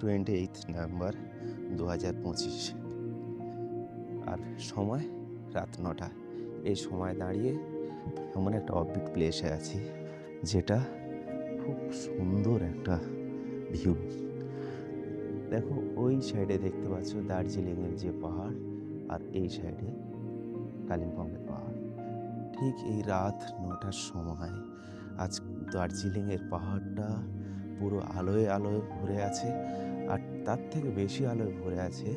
28 November 2025। আর সময় রাত 9টা। এই সময় দাঁড়িয়ে এমন একটা অফবিট প্লেসে আছি যেটা খুব সুন্দর একটা ভিউ। দেখো ওই সাইডে দেখতে পাচ্ছ দার্জিলিংয়ের যে পাহাড়, আর এই সাইডে কালিম্পংয়ের পাহাড়। ঠিক এই রাত 9টার সময় আজ দার্জিলিংয়ের পাহাড়টা পুরো আলোয় আলোয় ভরে আছে, আর তার থেকে বেশি আলোয় ভরে আছে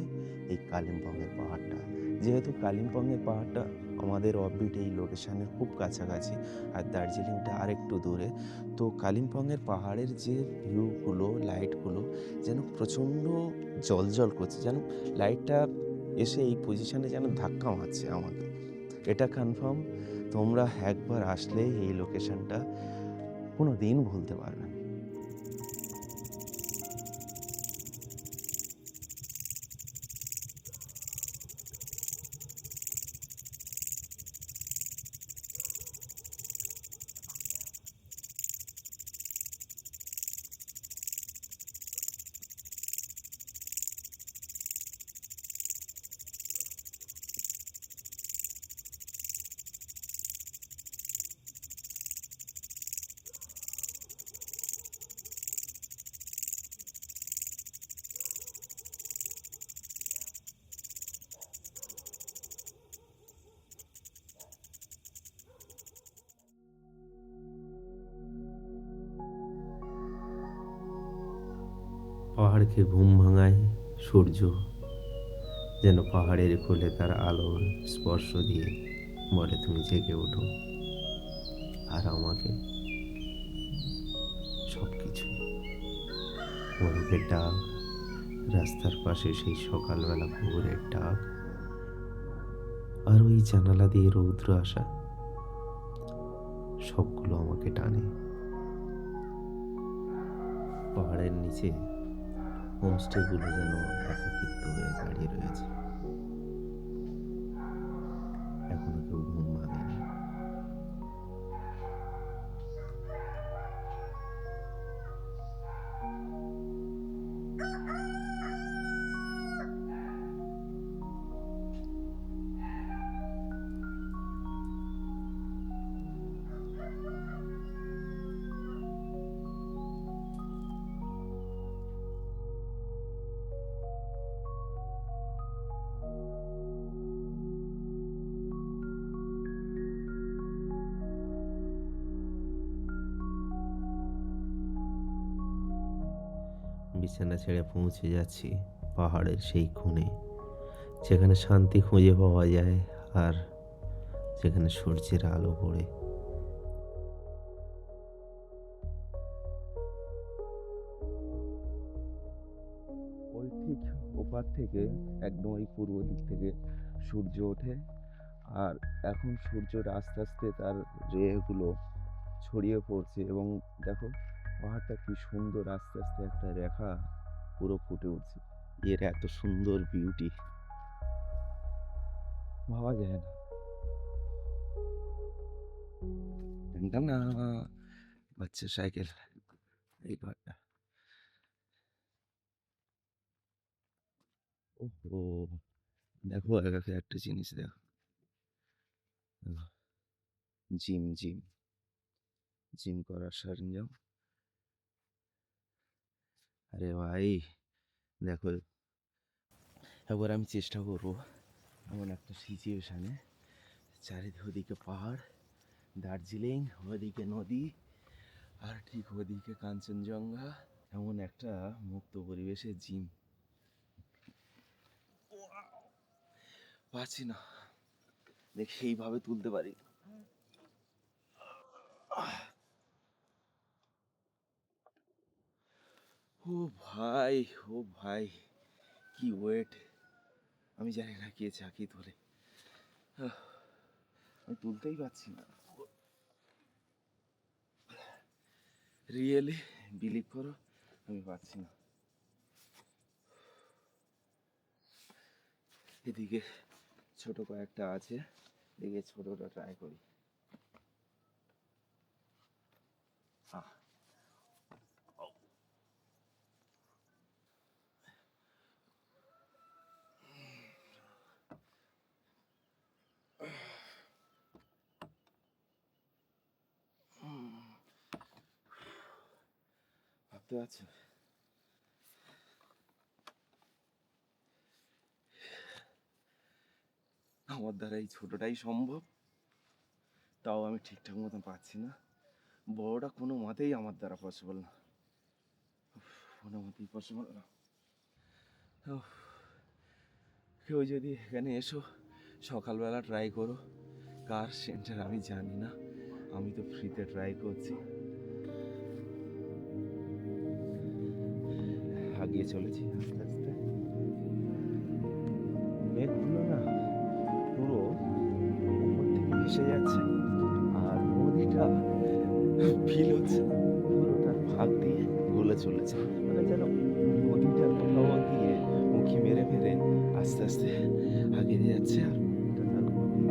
এই কালিম্পংয়ের পাহাড়টা। যেহেতু কালিম্পংয়ের পাহাড়টা আমাদের অফবিট এই লোকেশানের খুব কাছাকাছি, আর দার্জিলিংটা আরেকটু দূরে, তো কালিম্পংয়ের পাহাড়ের যে ভিউগুলো, লাইটগুলো যেন প্রচণ্ড জ্বলজ্বল করছে, যেন লাইটটা এসে এই পজিশানে যেন ধাক্কা মারছে আমাকে। এটা কনফার্ম, তোমরা একবার আসলে এই লোকেশনটা কোনো দিন ভুলতে পারবে না। পাহাড়কে ঘুম ভাঙায় সূর্য, যেন পাহাড়ের কোলে তার আলোর স্পর্শ দিয়ে বলে তুমি জেগে ওঠো। আর আমাকে সব কিছু, মোরগের ডাক, রাস্তার পাশে সেই সকালবেলা কুকুরের ডাক, আর ওই জানালা দিয়ে রৌদ্র আসা, সবগুলো আমাকে টানে। পাহাড়ের নিচে হোমস্টেগুলো যেন একাকিত্ব হয়ে দাঁড়িয়ে রয়েছে, এখনো কেউ ঘুম ভাঙেনি। বিছানা ছেড়ে পৌঁছে যাচ্ছি পাহাড়ের সেই কোণে, যেখানে শান্তি খুঁজে পাওয়া যায়, আর যেখানে সূর্যের আলো পড়ে। ওই ঠিক ওপার থেকে একদম ওই পূর্ব দিক থেকে সূর্য ওঠে, আর এখন সূর্যটা আস্তে আস্তে তার রেগুলো ছড়িয়ে পড়ছে, এবং দেখো পাহাড়টা কি সুন্দর আস্তে আস্তে একটা রেখা পুরো ফুটে উঠছে। এর এত সুন্দর বিউটি ভাবা যায় না। না, বাচ্চা সাইকেল, এই ঘরটা, ওহো, দেখো একাকে একটা জিনিস দেখো, জিম জিম জিম করার সরঞ্জাম। আরে ভাই দেখো, একবার আমি চেষ্টা করবো এমন একটা সিচুয়েশানে, চারিদিকে পাহাড়, দার্জিলিং, ওদিকে নদী, আর ঠিক ওদিকে কাঞ্চনজঙ্ঘা, এমন একটা মুক্ত পরিবেশে জিম। পারছি না, দেখি এইভাবে তুলতে পারি। ও ভাই, ও ভাই, কি ওয়েট! আমি জানি না কে চাকি তোলে, আমি তুলতেই পারছি না। রিয়েলি বিলিভ করো, আমি পারছি না। এদিকে ছোট কয়েকটা আছে, এদিকে ছোটটা ট্রাই করি। বুঝতে পারছো? আমার দ্বারা এই ছোটটাই সম্ভব, তাও আমি ঠিকঠাক মতো পাচ্ছি না। বড়টা কোনো মতেই আমার দ্বারা পসিবল না, কোনো মতেই পসিবল না। কেউ যদি এখানে এসো সকালবেলা ট্রাই করো। কার সেন্টার আমি জানি না, আমি তো ফ্রিতে ট্রাই করছি। আগিয়ে চলেছি আস্তে আস্তে। মেঘগুলো না পুরো উপর থেকে ভেসে যাচ্ছে, আর নদীটা ফিল হচ্ছে না, পুরো তার ভাগ দিয়ে গলে চলেছে, মানে যেন নদীটার কোথাও দিয়ে উঁকি মেরে মেরে আস্তে আস্তে আগিয়ে যাচ্ছে। আর নদীটা তার গতি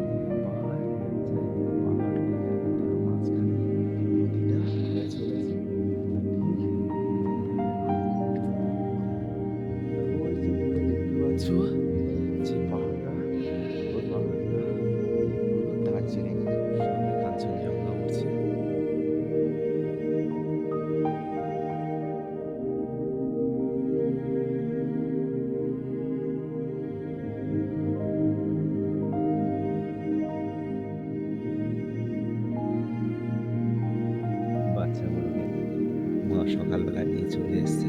পাহাড় যাচ্ছে, পাহাড়ের মাঝখানে নদীটা বয়ে চলেছে। ওই যে দূরে দেখতে পাচ্ছ যে পাহাড়টা, ওই পাহাড়টা হলো দার্জিলিং, সামনে কাঞ্চনজঙ্ঘা উঠছে। বাচ্চাগুলোকে মা সকালবেলা নিয়ে চলে এসছে।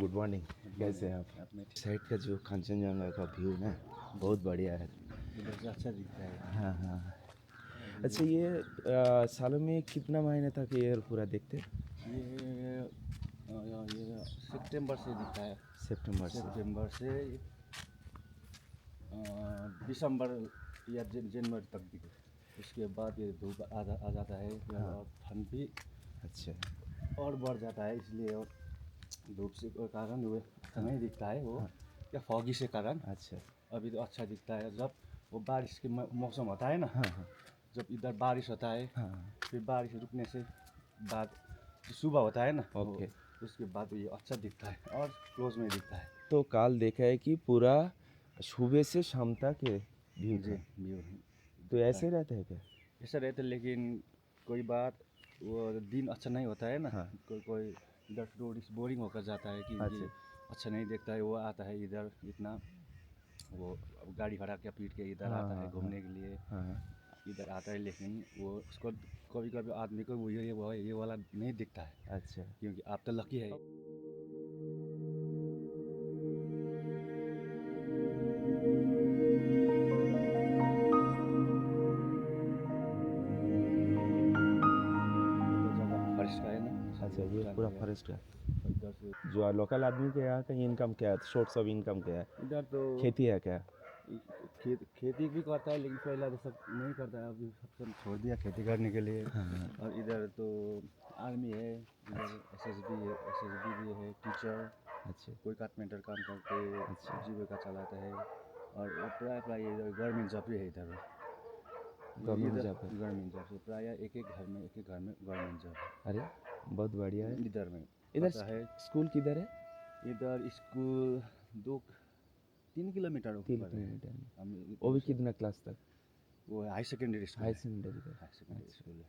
गुड मॉर्निंग, कैसे हैं आप? साइड का जो कंचनजंगा का व्यू ना बहुत बढ़िया है, अच्छा दिखता है। हाँ हाँ। अच्छा ये सालों में कितना महीने तक ये पूरा देखते? ये सितंबर से दिखता है, सितंबर से। सितंबर से दिसंबर या जनवरी तक दिखे। उसके बाद ये धूप आ जाता है, हाँ। और ठंड भी अच्छा और बढ़ जाता है, इसलिए और धूप से के कारण वो नहीं दिखता है वो, हाँ। या फॉगी से कारण। अच्छा अभी तो अच्छा दिखता है जब वो बारिश के मौसम होता है ना, हाँ हाँ जब इधर बारिश होता है, हाँ। फिर बारिश रुकने से बाद जो सुबह होता है ना, ओके। उसके बाद ये अच्छा दिखता है और क्लोज में दिखता है। तो काल देखा है कि पूरा सुबह से शाम तक ये व्यू जी था। व्यू तो ऐसे रहता है क्या? ऐसा रहता है, लेकिन कोई बात वो दिन अच्छा नहीं होता है ना, हाँ। कोई इधर रोड बोरिंग होकर जाता है कि अच्छा। ये अच्छा नहीं देखता है, वो आता है इधर इतना वो गाड़ी भाड़ा क्या पीट के इधर हाँ, आता है हाँ, घूमने के लिए, हाँ इधर आता है, लेकिन वो उसको कभी कभी आदमी को वो ये वाला नहीं दिखता है, अच्छा। क्योंकि आप तो लकी है। फॉरेस्ट का है ना, अच्छा ये पूरा फॉरेस्ट का। इधर से जो लोकल आदमी के यहाँ का इनकम क्या है, सोर्स ऑफ इनकम क्या है? इधर तो खेती है क्या? खेती भी करता है, लेकिन पहला तो सब नहीं करता है, अभी सब छोड़ दिया खेती करने के लिए। हाँ। और इधर तो आर्मी है, इधर एसएसबी भी है, टीचर, अच्छा कोई कारपेंटर काम करके अच्छा। जीविका चलाता है, और प्राय इधर गवर्नमेंट जॉब भी है इधर। गवर्नमेंट जॉब है। गवर्नमेंट जॉब से प्राय एक एक घर में गवर्नमेंट जॉब अरे बहुत बढ़िया है। इधर में इधर पता है। स्कूल किधर है? इधर स्कूल 3 किलोमीटर 3 ऊपर है। किलोमीटर में। हम वो भी कितना क्लास तक? वो हाई सेकेंडरी स्कूल हाई है। सेकेंडरी का। हाई सेकेंडरी अच्छा। स्कूल है,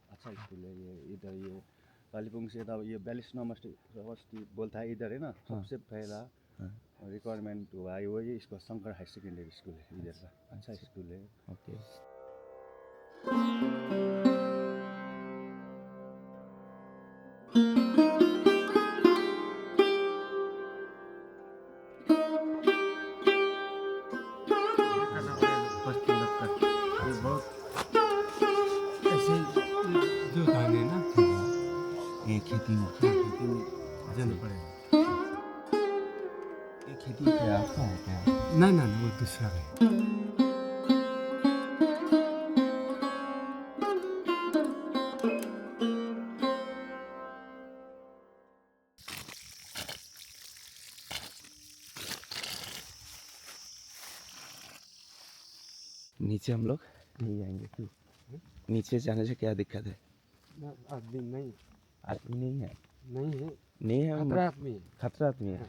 अच्छा स्कूल है ये। इधर ये कालीपुंग से था, ये 42 नंबर बोलता है इधर है ना, हाँ। सबसे पहला हाँ रिक्वायरमेंट हुआ है वही, इसको शंकर हाई सेकेंडरी स्कूल है इधर का, अच्छा अच्छा। स्कूल है। ओके। ये बहुत ऐसे जो खाने ना, ये खेती में खेती में जाना पड़ेगा। ये खेती क्या आपका है क्या? ना ना ना, वो दूसरा है। नीचे हम लोग नहीं जाएंगे क्यों? नीचे जाने से क्या दिक्कत है? आदमी नहीं आदमी नहीं है? नहीं है, नहीं है खतरा आदमी है। खतरा आदमी है।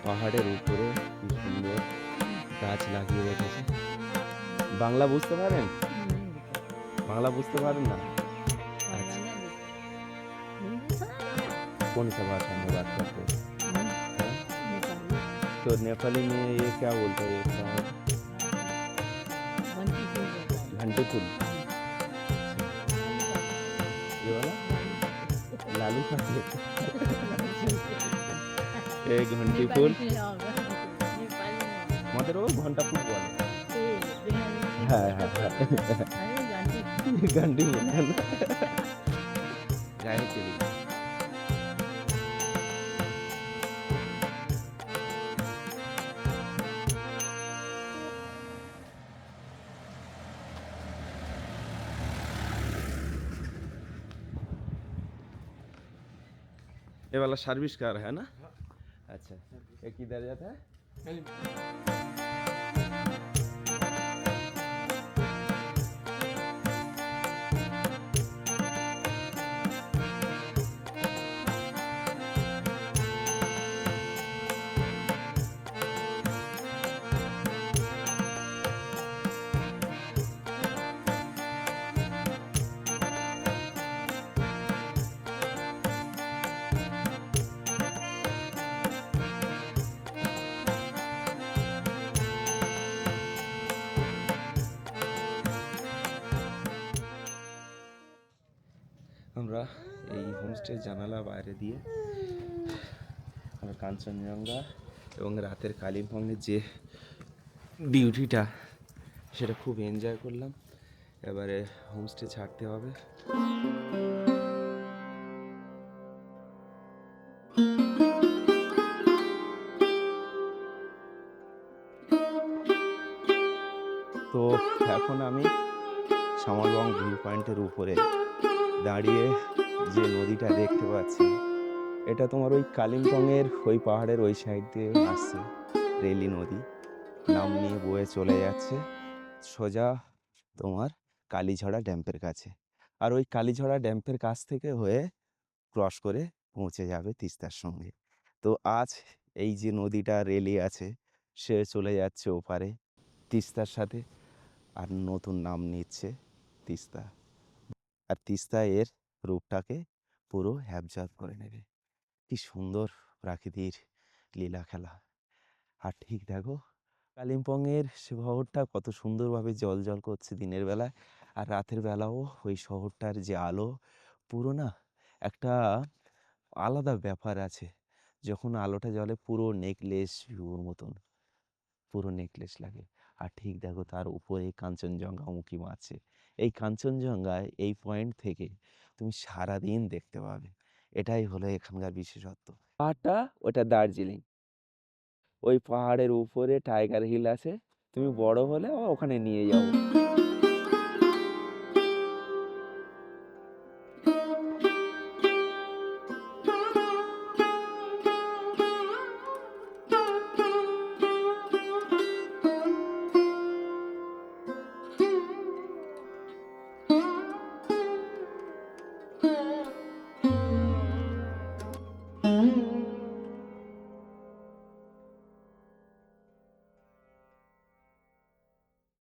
পাহাড়ের উপরে কি সুন্দর গাছ লাগিয়ে রেখেছে। বাংলা বুঝতে পারেন? বাংলা বুঝতে পারেন ना? अच्छा, कौन सा भाषा में बात करते हैं? हाँ? तो नेपाली में ये क्या बोलते हैं? ये क्या घंटी फूल? ये वाला लालू का ये घंटी फूल আমাদের ও ঘন্টা ফুল বলে। হ্যাঁ হ্যাঁ হ্যাঁ ঘন্টি ফুল है ना? গায়ে চলি ये वाला सर्विस कार है ना? अच्छा, ये किधर जाता है? আমরা এই হোমস্টে জানালা বাইরে দিয়ে আমরা কাঞ্চনজঙ্ঘা এবং রাতের কালিম্পংয়ের যে বিউটিটা সেটা খুব এনজয় করলাম। এবারে হোমস্টে ছাড়তে হবে। তো এখন আমি শামলবং ভিউ পয়েন্টের উপরে দাঁড়িয়ে যে নদীটা দেখতে পাচ্ছি এটা তোমার ওই কালিম্পংয়ের ওই পাহাড়ের ওই সাইড দিয়ে আসছে রেলি নদী, নাম নিয়ে বয়ে চলে যাচ্ছে সোজা তোমার কালীঝড়া ড্যাম্পের কাছে। আর ওই কালীঝড়া ড্যাম্পের কাছ থেকে হয়ে ক্রস করে পৌঁছে যাবে তিস্তার সঙ্গে। তো আজ এই যে নদীটা রেলি আছে সে চলে যাচ্ছে ওপারে তিস্তার সাথে, আর নতুন নাম নিচ্ছে তিস্তা। আর তিস্তা এর রূপটাকে পুরো হ্যাবজাব করে নেবে। কি সুন্দর প্রাকৃতির লীলা খেলা। আর ঠিক দেখো কালিম্পংয়ের শহরটা কত সুন্দরভাবে জল করছে দিনের বেলায়, আর রাতের বেলাও ওই শহরটার যে আলো পুরো না একটা আলাদা ব্যাপার আছে। যখন আলোটা জ্বলে পুরো নেকলেস ভিউর মতন, পুরো নেকলেস লাগে। আর ঠিক দেখো তার উপরে কাঞ্চনজঙ্ঘা উঁকি মারছে। এই কাঞ্চনজঙ্ঘায় এই পয়েন্ট থেকে তুমি সারাদিন দেখতে পাবে। এটাই হলো এখানকার বিশেষত্ব। পাহাড়টা ওটা দার্জিলিং, ওই পাহাড়ের উপরে টাইগার হিল আছে। তুমি বড় হলে ওখানে নিয়ে যাবো।